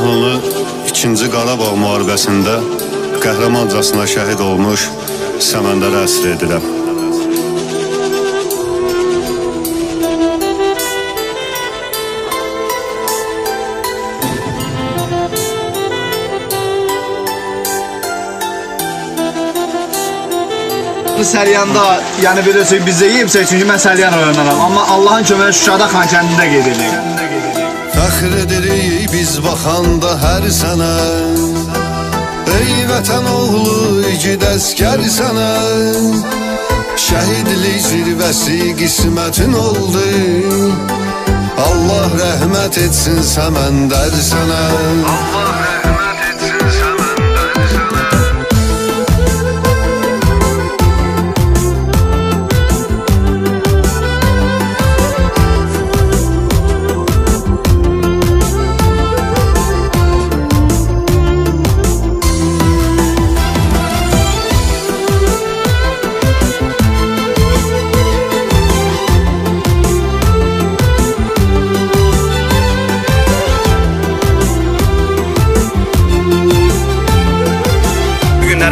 mahnını 2-ci Qarabağ müharibəsində qəhrəmancasına şəhid olmuş Səməndərə əsr edirəm. Səryanda, yəni bilirsiniz biz deyibsə, çünki mən Səryan öyrənərəm. Amma Allahın köməyi Şuşada Xankəndində qeyd edirik. Fəxr edirik biz baxanda hər sənə, ey vətən oğlu igid əskər sənə. Şəhidlik zirvəsi qismətin oldu, Allah rəhmət etsin Səməndər sənə.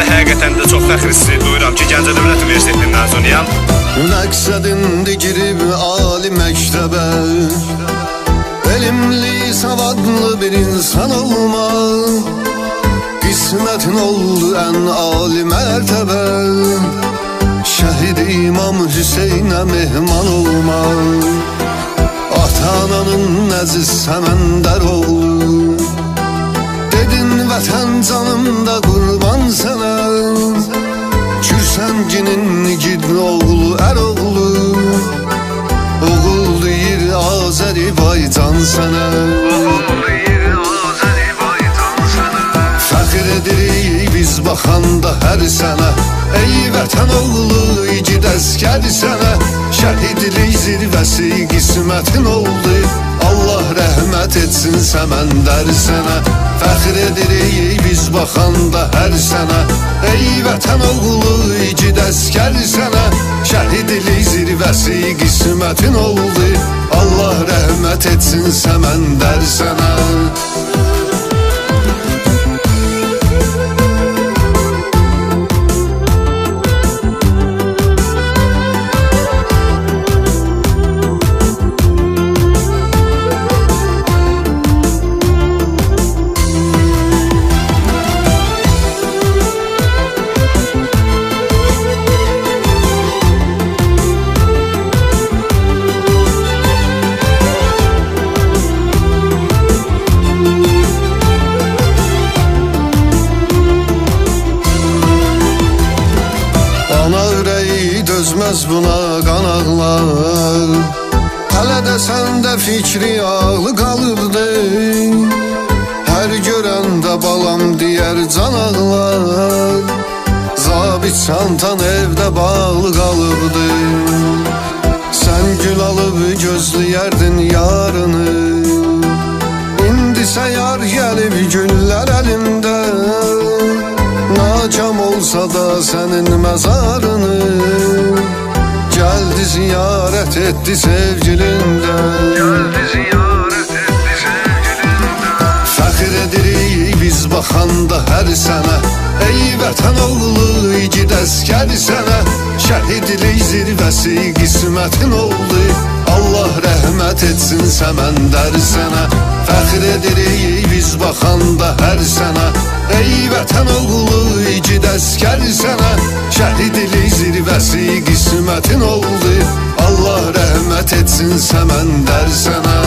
Həqiqətən də çox fəxr hissi duyuram ki, Gəncə Dövlət Universitetinin məzunuyam. Məqsədindir girib ali məktəbə, elmli, savadlı bir insan olmaq. Qismətin oldu ən ali mərtəbə, şəhid İmam Hüseynə mehman olmaq. Ata-ananın əziz Səməndər oğlu, dedin vətən canımda qurban sənə. Kürsənginin igid oğlu, oğlu, oğul deyir Azərbaycan sənə. Fəxr edirik biz baxanda hər sənə, ey vətən oğlu igid əskər sənə. Şəhidlik zirvəsi qismətin oldu, Allah rəhmət etsin Səməndər sənə. Fəxr edirik biz baxanda hər sənə, ey vətən oğlu igid əskər sənə. Şəhidlik zirvəsi qismətin oldu, Allah rəhmət etsin Səməndər sənə. Dözməz buna qanaqlar, hələ də səndə fikri ağlı qalıbdı. Hər görəndə balam deyər can ağlar, zabit çantan evdə bağlı qalıbdı. Sən gül alıb gözləyərdin yarını, indisə yar gəlib güllər əlində. Nakam olsa da sənin məzarını, gəldi ziyarət etdi sevgilindən. Fəxr edirik biz baxanda hər sənə, ey vətən oğlu igid əskər sənə. Şəhidlik zirvəsi qismətin oldu, Allah rəhmət etsin Səməndər sənə. Fəxr edirik biz baxanda hər sənə, ey vətən oğlu igid əskər sənə. Şəhidlik zirvəsi qismətin oldu, Allah rəhmət etsin Səməndər sənə.